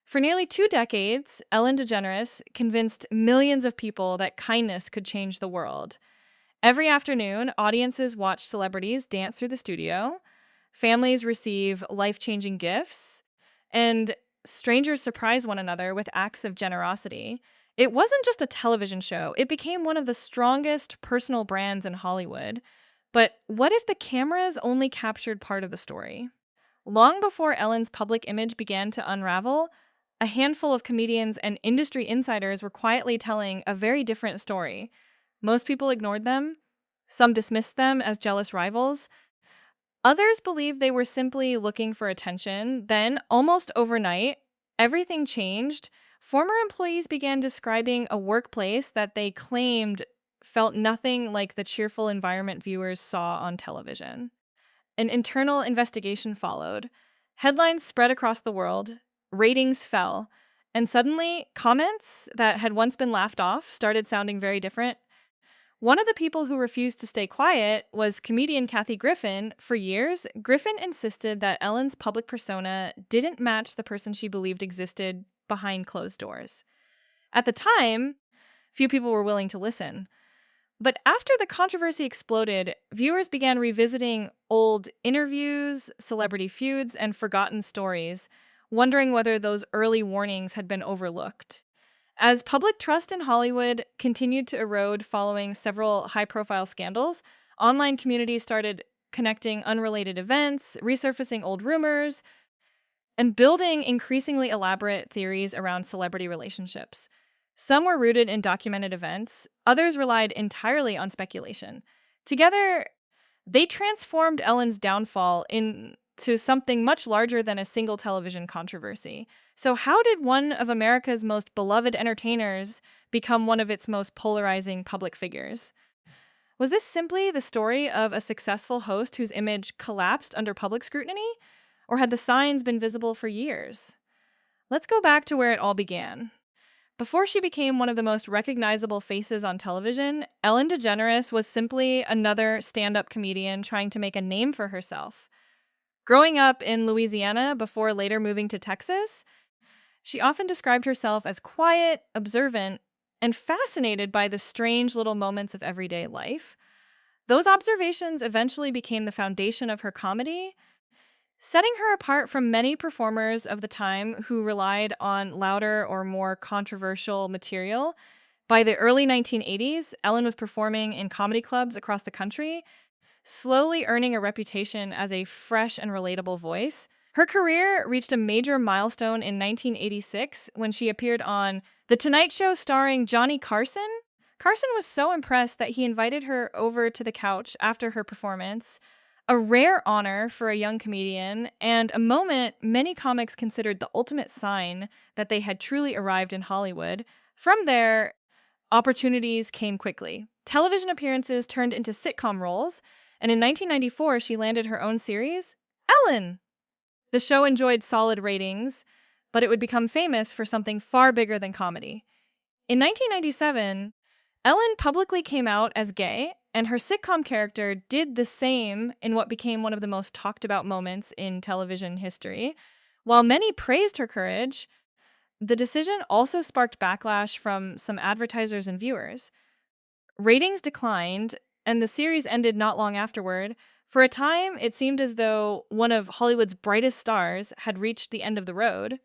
For nearly 2 decades, Ellen DeGeneres convinced millions of people that kindness could change the world. Every afternoon, audiences watch celebrities dance through the studio, families receive life changing gifts, and strangers surprise one another with acts of generosity. It wasn't just a television show, it became one of the strongest personal brands in Hollywood. But what if the cameras only captured part of the story? Long before Ellen's public image began to unravel, a handful of comedians and industry insiders were quietly telling a very different story. Most people ignored them, some dismissed them as jealous rivals. Others believed they were simply looking for attention. Then, almost overnight, everything changed. Former employees began describing a workplace that they claimed felt nothing like the cheerful environment viewers saw on television. An internal investigation followed. Headlines spread across the world, ratings fell, and suddenly, comments that had once been laughed off started sounding very different. One of the people who refused to stay quiet was comedian Kathy Griffin. For years, Griffin insisted that Ellen's public persona didn't match the person she believed existed behind closed doors. At the time, few people were willing to listen. But after the controversy exploded, viewers began revisiting old interviews, celebrity feuds, and forgotten stories, wondering whether those early warnings had been overlooked. As public trust in Hollywood continued to erode following several high profile scandals, online communities started connecting unrelated events, resurfacing old rumors, and building increasingly elaborate theories around celebrity relationships. Some were rooted in documented events, others relied entirely on speculation. Together, they transformed Ellen's downfall into something much larger than a single television controversy. So, how did one of America's most beloved entertainers become one of its most polarizing public figures? Was this simply the story of a successful host whose image collapsed under public scrutiny? Or had the signs been visible for years? Let's go back to where it all began. Before she became one of the most recognizable faces on television, Ellen DeGeneres was simply another stand-up comedian trying to make a name for herself. Growing up in Louisiana before later moving to Texas, she often described herself as quiet, observant, and fascinated by the strange little moments of everyday life. Those observations eventually became the foundation of her comedy, setting her apart from many performers of the time who relied on louder or more controversial material. By the early 1980s, Ellen was performing in comedy clubs across the country, slowly earning a reputation as a fresh and relatable voice. Her career reached a major milestone in 1986 when she appeared on The Tonight Show starring Johnny Carson. Carson was so impressed that he invited her over to the couch after her performance, a rare honor for a young comedian, and a moment many comics considered the ultimate sign that they had truly arrived in Hollywood. From there, opportunities came quickly. Television appearances turned into sitcom roles, and in 1994, she landed her own series, Ellen. The show enjoyed solid ratings, but it would become famous for something far bigger than comedy. In 1997, Ellen publicly came out as gay, and her sitcom character did the same in what became one of the most talked about moments in television history. While many praised her courage, the decision also sparked backlash from some advertisers and viewers. Ratings declined, and the series ended not long afterward. For a time, it seemed as though one of Hollywood's brightest stars had reached the end of the road.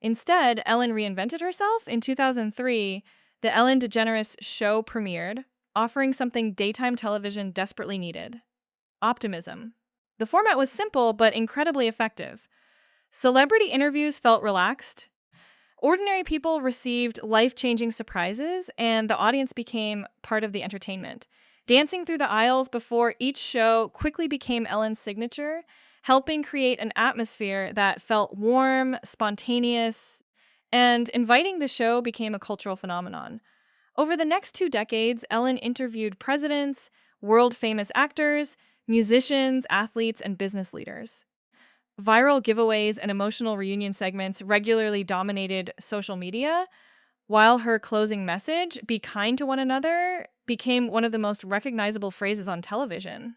Instead, Ellen reinvented herself. In 2003, the Ellen DeGeneres Show premiered, offering something daytime television desperately needed: optimism. The format was simple but incredibly effective. Celebrity interviews felt relaxed. Ordinary people received life-changing surprises, and the audience became part of the entertainment. Dancing through the aisles before each show quickly became Ellen's signature, helping create an atmosphere that felt warm, spontaneous, and inviting. The show became a cultural phenomenon. Over the next 2 decades, Ellen interviewed presidents, world-famous actors, musicians, athletes, and business leaders. Viral giveaways and emotional reunion segments regularly dominated social media, while her closing message, "Be kind to one another," became one of the most recognizable phrases on television.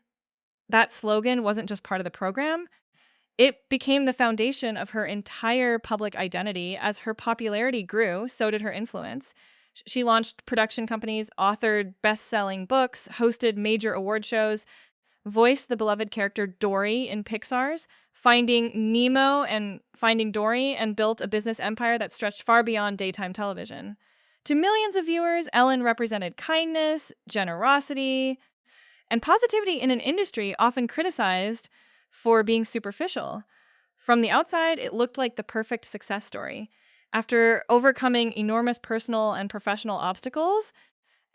That slogan wasn't just part of the program, It became the foundation of her entire public identity. As her popularity grew, so did her influence. She launched production companies, authored best selling books, hosted major award shows, voiced the beloved character Dory in Pixar's Finding Nemo and Finding Dory, and built a business empire that stretched far beyond daytime television. To millions of viewers, Ellen represented kindness, generosity, and positivity in an industry often criticized for being superficial. From the outside, it looked like the perfect success story. After overcoming enormous personal and professional obstacles,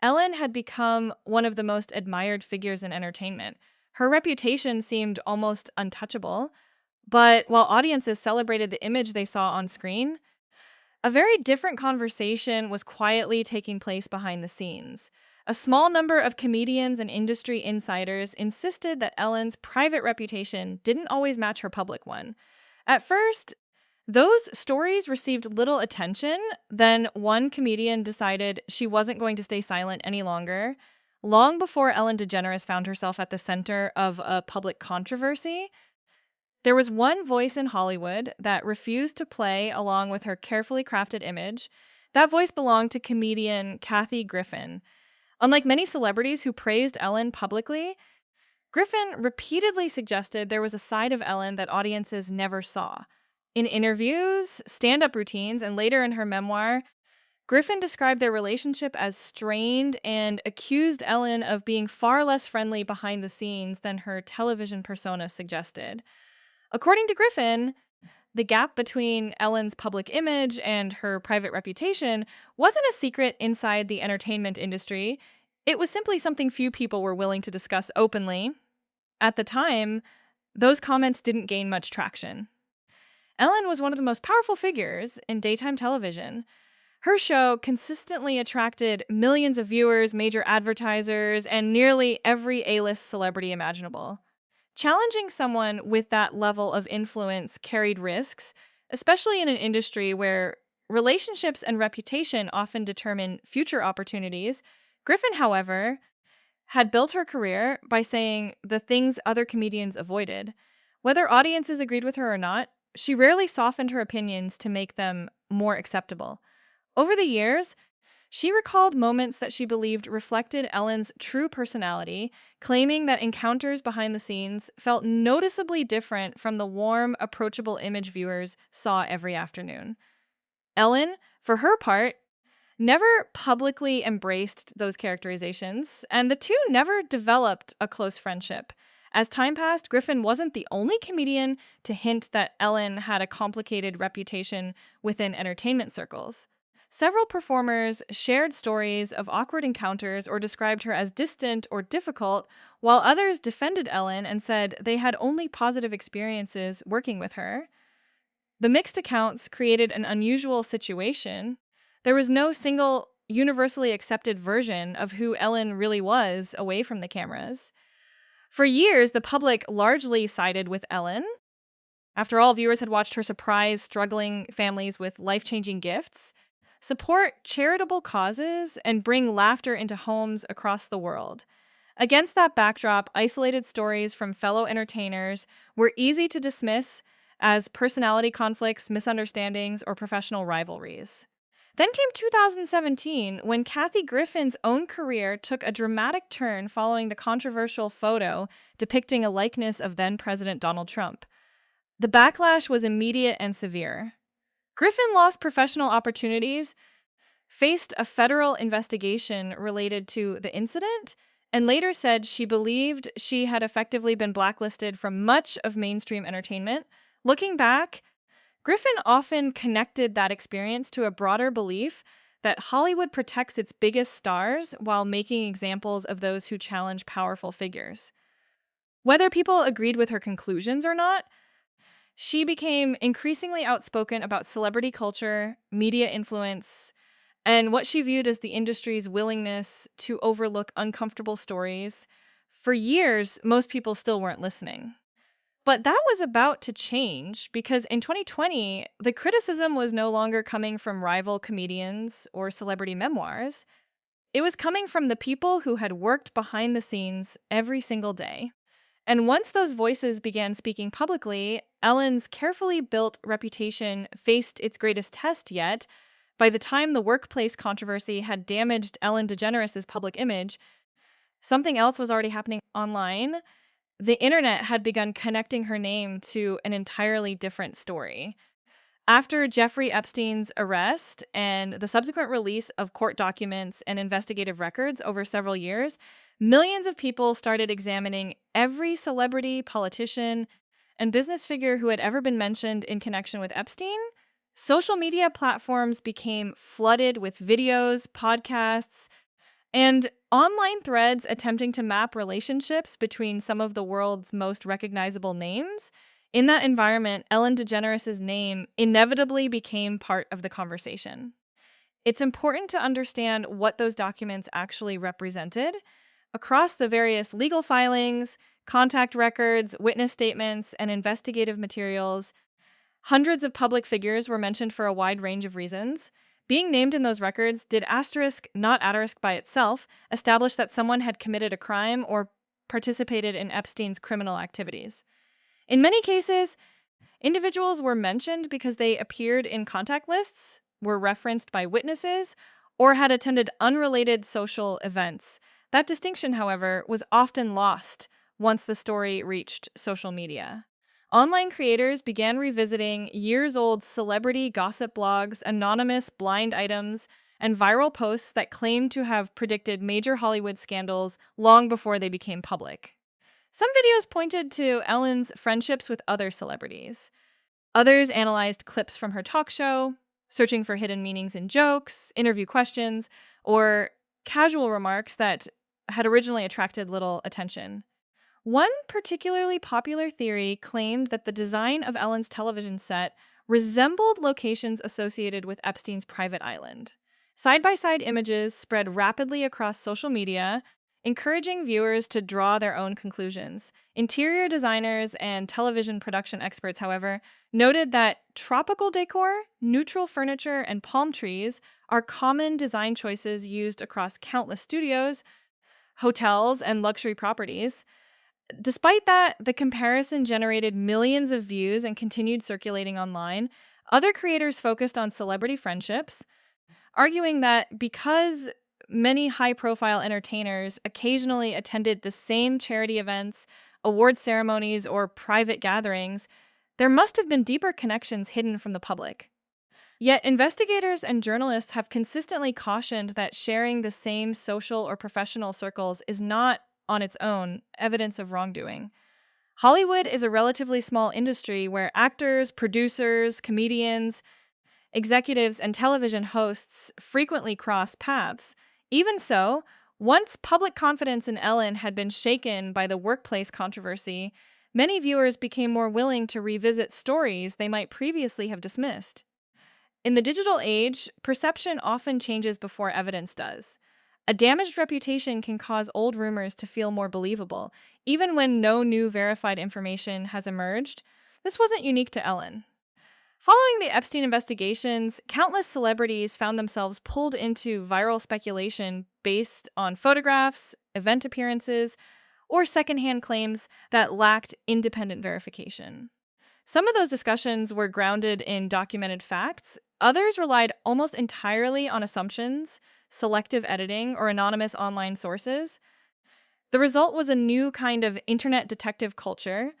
Ellen had become one of the most admired figures in entertainment. Her reputation seemed almost untouchable, but while audiences celebrated the image they saw on screen, a very different conversation was quietly taking place behind the scenes. A small number of comedians and industry insiders insisted that Ellen's private reputation didn't always match her public one. At first, those stories received little attention. Then one comedian decided she wasn't going to stay silent any longer. Long before Ellen DeGeneres found herself at the center of a public controversy, there was one voice in Hollywood that refused to play along with her carefully crafted image. That voice belonged to comedian Kathy Griffin. Unlike many celebrities who praised Ellen publicly, Griffin repeatedly suggested there was a side of Ellen that audiences never saw. In interviews, stand-up routines, and later in her memoir, Griffin described their relationship as strained and accused Ellen of being far less friendly behind the scenes than her television persona suggested. According to Griffin, the gap between Ellen's public image and her private reputation wasn't a secret inside the entertainment industry. It was simply something few people were willing to discuss openly. At the time, those comments didn't gain much traction. Ellen was one of the most powerful figures in daytime television. Her show consistently attracted millions of viewers, major advertisers, and nearly every A-list celebrity imaginable. Challenging someone with that level of influence carried risks, especially in an industry where relationships and reputation often determine future opportunities. Griffin, however, had built her career by saying the things other comedians avoided. Whether audiences agreed with her or not, she rarely softened her opinions to make them more acceptable. Over the years, she recalled moments that she believed reflected Ellen's true personality, claiming that encounters behind the scenes felt noticeably different from the warm, approachable image viewers saw every afternoon. Ellen, for her part, never publicly embraced those characterizations, and the two never developed a close friendship. As time passed, Griffin wasn't the only comedian to hint that Ellen had a complicated reputation within entertainment circles. Several performers shared stories of awkward encounters or described her as distant or difficult, while others defended Ellen and said they had only positive experiences working with her. The mixed accounts created an unusual situation. There was no single, universally accepted version of who Ellen really was away from the cameras. For years, the public largely sided with Ellen. After all, viewers had watched her surprise struggling families with life-changing gifts, support charitable causes, and bring laughter into homes across the world. Against that backdrop, isolated stories from fellow entertainers were easy to dismiss as personality conflicts, misunderstandings, or professional rivalries. Then came 2017, when Kathy Griffin's own career took a dramatic turn following the controversial photo depicting a likeness of then-President Donald Trump. The backlash was immediate and severe. Griffin lost professional opportunities, faced a federal investigation related to the incident, and later said she believed she had effectively been blacklisted from much of mainstream entertainment. Looking back, Griffin often connected that experience to a broader belief that Hollywood protects its biggest stars while making examples of those who challenge powerful figures. Whether people agreed with her conclusions or not, she became increasingly outspoken about celebrity culture, media influence, and what she viewed as the industry's willingness to overlook uncomfortable stories. For years, most people still weren't listening. But that was about to change because in 2020, the criticism was no longer coming from rival comedians or celebrity memoirs. It was coming from the people who had worked behind the scenes every single day. And once those voices began speaking publicly, Ellen's carefully built reputation faced its greatest test yet. By the time the workplace controversy had damaged Ellen DeGeneres' public image, something else was already happening online. The internet had begun connecting her name to an entirely different story. After Jeffrey Epstein's arrest and the subsequent release of court documents and investigative records over several years, millions of people started examining every celebrity, politician, and business figure who had ever been mentioned in connection with Epstein. Social media platforms became flooded with videos, podcasts, and online threads attempting to map relationships between some of the world's most recognizable names. In that environment, Ellen DeGeneres' name inevitably became part of the conversation. It's important to understand what those documents actually represented. Across the various legal filings, contact records, witness statements, and investigative materials, hundreds of public figures were mentioned for a wide range of reasons. Being named in those records did asterisk, not asterisk by itself, establish that someone had committed a crime or participated in Epstein's criminal activities. In many cases, individuals were mentioned because they appeared in contact lists, were referenced by witnesses, or had attended unrelated social events. That distinction, however, was often lost once the story reached social media. Online creators began revisiting years-old celebrity gossip blogs, anonymous blind items, and viral posts that claimed to have predicted major Hollywood scandals long before they became public. Some videos pointed to Ellen's friendships with other celebrities. Others analyzed clips from her talk show, searching for hidden meanings in jokes, interview questions, or casual remarks that had originally attracted little attention. One particularly popular theory claimed that the design of Ellen's television set resembled locations associated with Epstein's private island. Side-by-side images spread rapidly across social media, encouraging viewers to draw their own conclusions. Interior designers and television production experts, however, noted that tropical decor, neutral furniture, and palm trees are common design choices used across countless studios, hotels, and luxury properties. Despite that, the comparison generated millions of views and continued circulating online. Other creators focused on celebrity friendships, arguing that because many high-profile entertainers occasionally attended the same charity events, award ceremonies, or private gatherings, there must have been deeper connections hidden from the public. Yet investigators and journalists have consistently cautioned that sharing the same social or professional circles is not, on its own, evidence of wrongdoing. Hollywood is a relatively small industry where actors, producers, comedians, executives, and television hosts frequently cross paths. Even so, once public confidence in Ellen had been shaken by the workplace controversy, many viewers became more willing to revisit stories they might previously have dismissed. In the digital age, perception often changes before evidence does. A damaged reputation can cause old rumors to feel more believable, even when no new verified information has emerged. This wasn't unique to Ellen. Following the Epstein investigations, countless celebrities found themselves pulled into viral speculation based on photographs, event appearances, or secondhand claims that lacked independent verification. Some of those discussions were grounded in documented facts. Others relied almost entirely on assumptions, selective editing, or anonymous online sources. The result was a new kind of internet detective culture,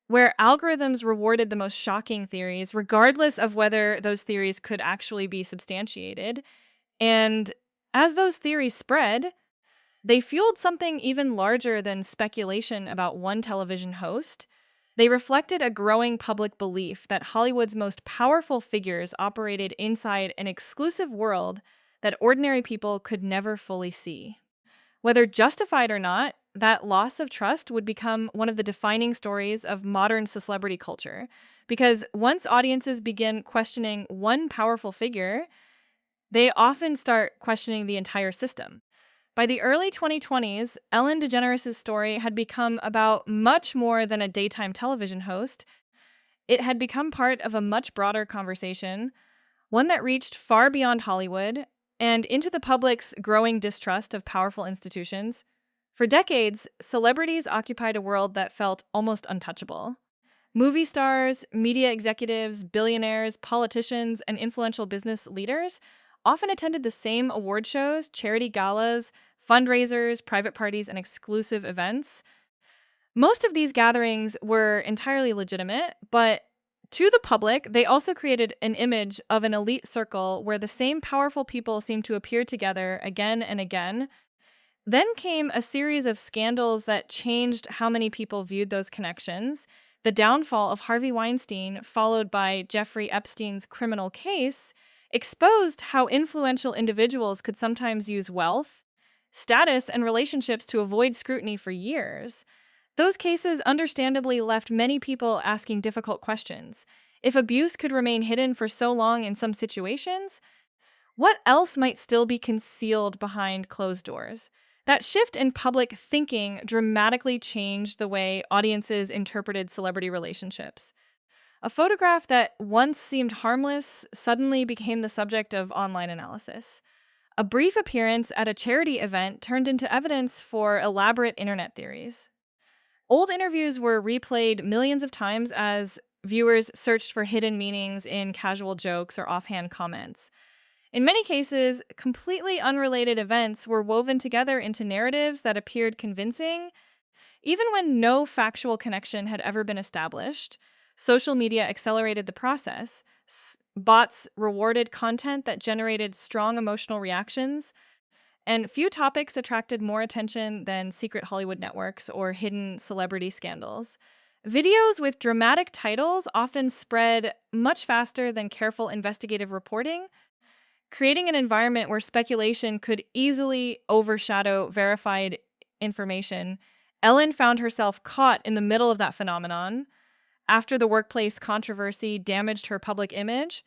where algorithms rewarded the most shocking theories, regardless of whether those theories could actually be substantiated. And as those theories spread, they fueled something even larger than speculation about one television host. They reflected a growing public belief that Hollywood's most powerful figures operated inside an exclusive world that ordinary people could never fully see. Whether justified or not, that loss of trust would become one of the defining stories of modern celebrity culture, because once audiences begin questioning one powerful figure, they often start questioning the entire system. By the early 2020s, Ellen DeGeneres' story had become about much more than a daytime television host. It had become part of a much broader conversation, one that reached far beyond Hollywood and into the public's growing distrust of powerful institutions. For decades, celebrities occupied a world that felt almost untouchable. Movie stars, media executives, billionaires, politicians, and influential business leaders often attended the same award shows, charity galas, fundraisers, private parties, and exclusive events. Most of these gatherings were entirely legitimate, but to the public, they also created an image of an elite circle where the same powerful people seemed to appear together again and again. Then came a series of scandals that changed how many people viewed those connections. The downfall of Harvey Weinstein, followed by Jeffrey Epstein's criminal case, exposed how influential individuals could sometimes use wealth, status, and relationships to avoid scrutiny for years. Those cases understandably left many people asking difficult questions. If abuse could remain hidden for so long in some situations, what else might still be concealed behind closed doors? That shift in public thinking dramatically changed the way audiences interpreted celebrity relationships. A photograph that once seemed harmless suddenly became the subject of online analysis. A brief appearance at a charity event turned into evidence for elaborate internet theories. Old interviews were replayed millions of times as viewers searched for hidden meanings in casual jokes or offhand comments. In many cases, completely unrelated events were woven together into narratives that appeared convincing, even when no factual connection had ever been established. Social media accelerated the process. Bots rewarded content that generated strong emotional reactions, and few topics attracted more attention than secret Hollywood networks or hidden celebrity scandals. Videos with dramatic titles often spread much faster than careful investigative reporting, creating an environment where speculation could easily overshadow verified information. Ellen found herself caught in the middle of that phenomenon. After the workplace controversy damaged her public image,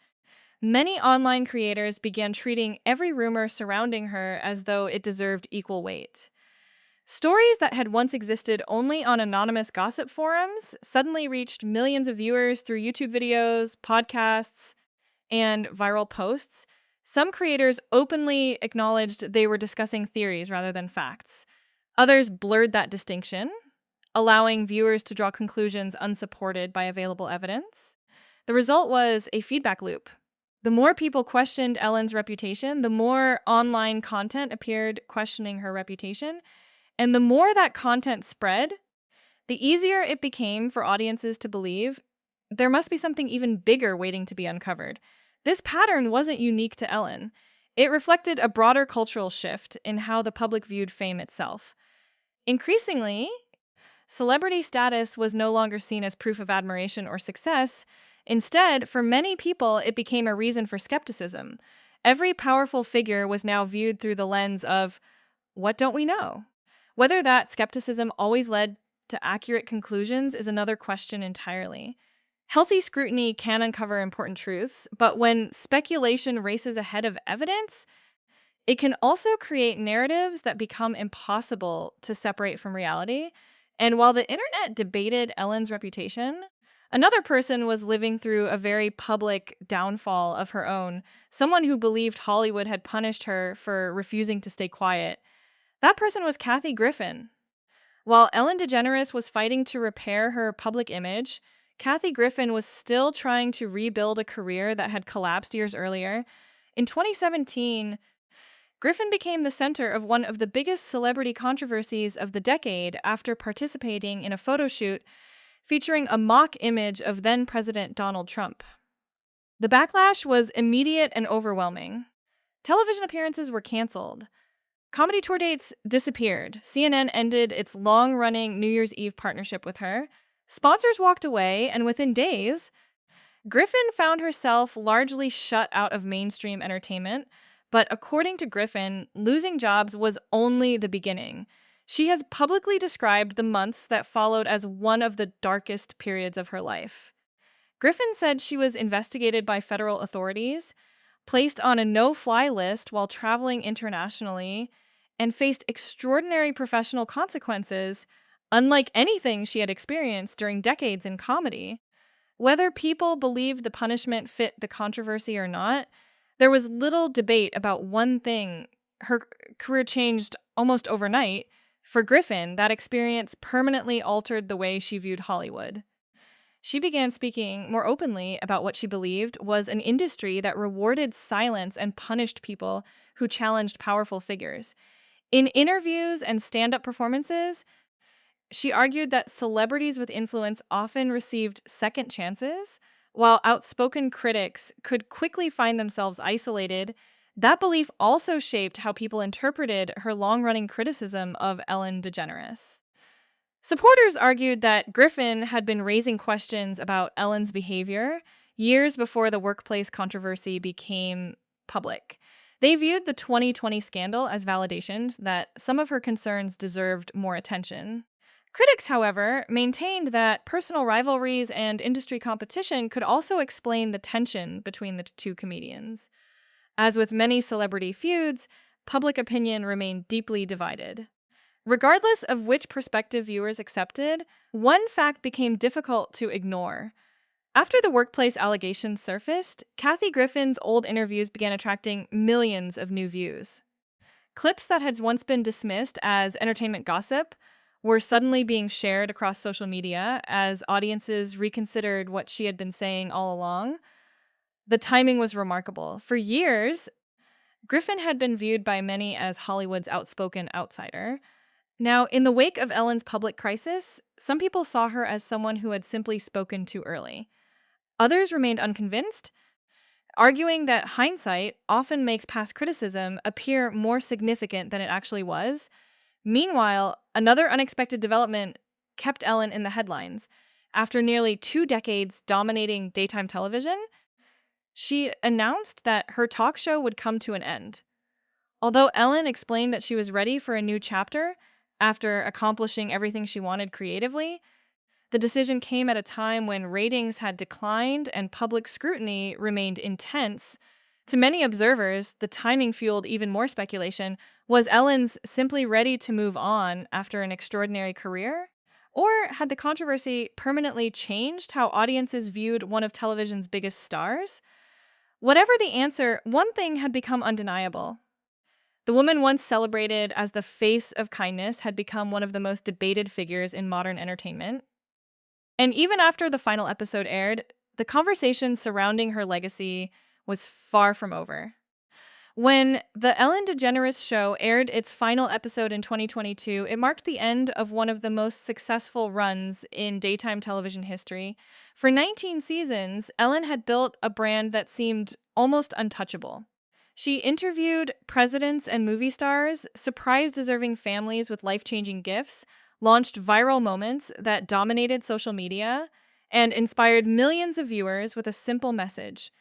many online creators began treating every rumor surrounding her as though it deserved equal weight. Stories that had once existed only on anonymous gossip forums suddenly reached millions of viewers through YouTube videos, podcasts, and viral posts. Some creators openly acknowledged they were discussing theories rather than facts. Others blurred that distinction, allowing viewers to draw conclusions unsupported by available evidence. The result was a feedback loop. The more people questioned Ellen's reputation, the more online content appeared questioning her reputation, and the more that content spread, the easier it became for audiences to believe there must be something even bigger waiting to be uncovered. This pattern wasn't unique to Ellen. It reflected a broader cultural shift in how the public viewed fame itself. Increasingly, celebrity status was no longer seen as proof of admiration or success. Instead, for many people, it became a reason for skepticism. Every powerful figure was now viewed through the lens of, what don't we know? Whether that skepticism always led to accurate conclusions is another question entirely. Healthy scrutiny can uncover important truths, but when speculation races ahead of evidence, it can also create narratives that become impossible to separate from reality. And while the internet debated Ellen's reputation, another person was living through a very public downfall of her own, someone who believed Hollywood had punished her for refusing to stay quiet. That person was Kathy Griffin. While Ellen DeGeneres was fighting to repair her public image, Kathy Griffin was still trying to rebuild a career that had collapsed years earlier. In 2017, Griffin became the center of one of the biggest celebrity controversies of the decade after participating in a photo shoot featuring a mock image of then-President Donald Trump. The backlash was immediate and overwhelming. Television appearances were canceled. Comedy tour dates disappeared. CNN ended its long-running New Year's Eve partnership with her. Sponsors walked away, and within days, Griffin found herself largely shut out of mainstream entertainment. But according to Griffin, losing jobs was only the beginning. She has publicly described the months that followed as one of the darkest periods of her life. Griffin said she was investigated by federal authorities, placed on a no-fly list while traveling internationally, and faced extraordinary professional consequences, unlike anything she had experienced during decades in comedy. Whether people believed the punishment fit the controversy or not, there was little debate about one thing. Her career changed almost overnight. For Griffin, that experience permanently altered the way she viewed Hollywood. She began speaking more openly about what she believed was an industry that rewarded silence and punished people who challenged powerful figures. In interviews and stand up performances, she argued that celebrities with influence often received second chances, while outspoken critics could quickly find themselves isolated. That belief also shaped how people interpreted her long running criticism of Ellen DeGeneres. Supporters argued that Griffin had been raising questions about Ellen's behavior years before the workplace controversy became public. They viewed the 2020 scandal as validation that some of her concerns deserved more attention. Critics, however, maintained that personal rivalries and industry competition could also explain the tension between the two comedians. As with many celebrity feuds, public opinion remained deeply divided. Regardless of which perspective viewers accepted, one fact became difficult to ignore. After the workplace allegations surfaced, Kathy Griffin's old interviews began attracting millions of new views. Clips that had once been dismissed as entertainment gossip were suddenly being shared across social media as audiences reconsidered what she had been saying all along. The timing was remarkable. For years, Griffin had been viewed by many as Hollywood's outspoken outsider. Now, in the wake of Ellen's public crisis, some people saw her as someone who had simply spoken too early. Others remained unconvinced, arguing that hindsight often makes past criticism appear more significant than it actually was. Meanwhile, another unexpected development kept Ellen in the headlines. After nearly 2 decades dominating daytime television, she announced that her talk show would come to an end. Although Ellen explained that she was ready for a new chapter after accomplishing everything she wanted creatively, the decision came at a time when ratings had declined and public scrutiny remained intense. To many observers, the timing fueled even more speculation. Was Ellen's simply ready to move on after an extraordinary career? Or had the controversy permanently changed how audiences viewed one of television's biggest stars? Whatever the answer, one thing had become undeniable. The woman once celebrated as the face of kindness had become one of the most debated figures in modern entertainment. And even after the final episode aired, the conversation surrounding her legacy was far from over. When the Ellen DeGeneres show aired its final episode in 2022, it marked the end of one of the most successful runs in daytime television history. For 19 seasons, Ellen had built a brand that seemed almost untouchable. She interviewed presidents and movie stars, surprised deserving families with life-changing gifts, launched viral moments that dominated social media, and inspired millions of viewers with a simple message: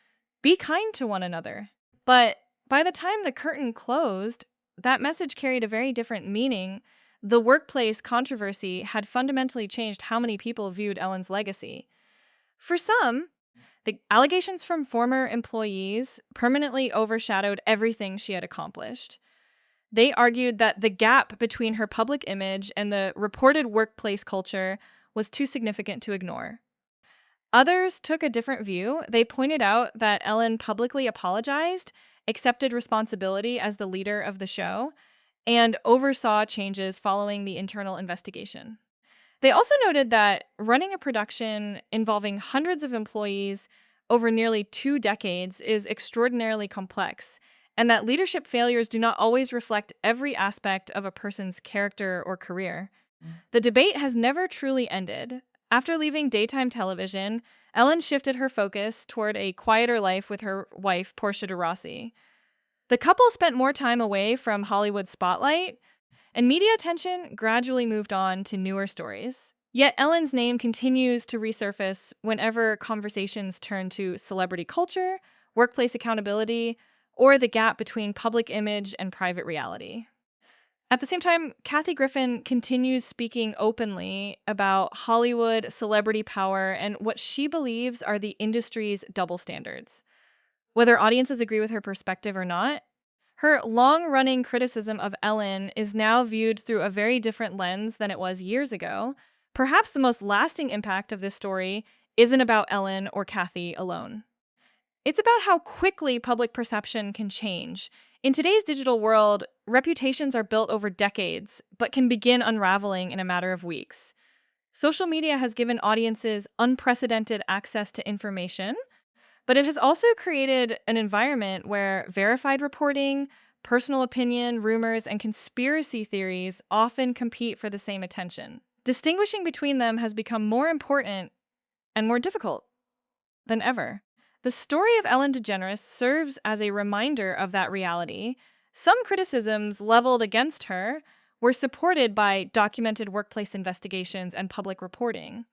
be kind to one another. But by the time the curtain closed, that message carried a very different meaning. The workplace controversy had fundamentally changed how many people viewed Ellen's legacy. For some, the allegations from former employees permanently overshadowed everything she had accomplished. They argued that the gap between her public image and the reported workplace culture was too significant to ignore. Others took a different view. They pointed out that Ellen publicly apologized, accepted responsibility as the leader of the show, and oversaw changes following the internal investigation. They also noted that running a production involving hundreds of employees over nearly 2 decades is extraordinarily complex, and that leadership failures do not always reflect every aspect of a person's character or career. The debate has never truly ended. After leaving daytime television, Ellen shifted her focus toward a quieter life with her wife, Portia de Rossi. The couple spent more time away from Hollywood spotlight, and media attention gradually moved on to newer stories. Yet Ellen's name continues to resurface whenever conversations turn to celebrity culture, workplace accountability, or the gap between public image and private reality. At the same time, Kathy Griffin continues speaking openly about Hollywood, celebrity power, and what she believes are the industry's double standards. Whether audiences agree with her perspective or not, her long-running criticism of Ellen is now viewed through a very different lens than it was years ago. Perhaps the most lasting impact of this story isn't about Ellen or Kathy alone. It's about how quickly public perception can change. In today's digital world, reputations are built over decades, but can begin unraveling in a matter of weeks. Social media has given audiences unprecedented access to information, but it has also created an environment where verified reporting, personal opinion, rumors, and conspiracy theories often compete for the same attention. Distinguishing between them has become more important and more difficult than ever. The story of Ellen DeGeneres serves as a reminder of that reality. Some criticisms leveled against her were supported by documented workplace investigations and public reporting.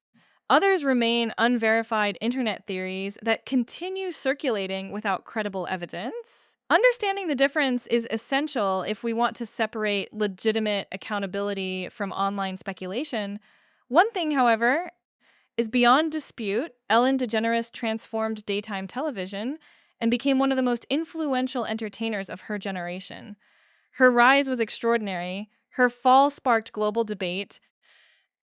Others remain unverified internet theories that continue circulating without credible evidence. Understanding the difference is essential if we want to separate legitimate accountability from online speculation. One thing, however, is beyond dispute. Ellen DeGeneres transformed daytime television and became one of the most influential entertainers of her generation. Her rise was extraordinary, her fall sparked global debate,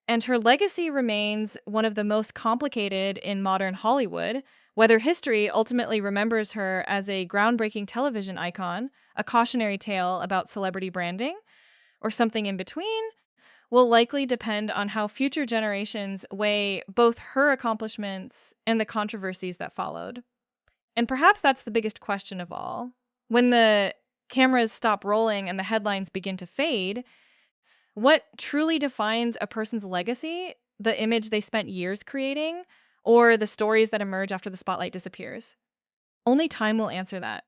and her legacy remains one of the most complicated in modern Hollywood. Whether history ultimately remembers her as a groundbreaking television icon, a cautionary tale about celebrity branding, or something in between, will likely depend on how future generations weigh both her accomplishments and the controversies that followed. And perhaps that's the biggest question of all. When the cameras stop rolling and the headlines begin to fade, what truly defines a person's legacy? The image they spent years creating, or the stories that emerge after the spotlight disappears? Only time will answer that.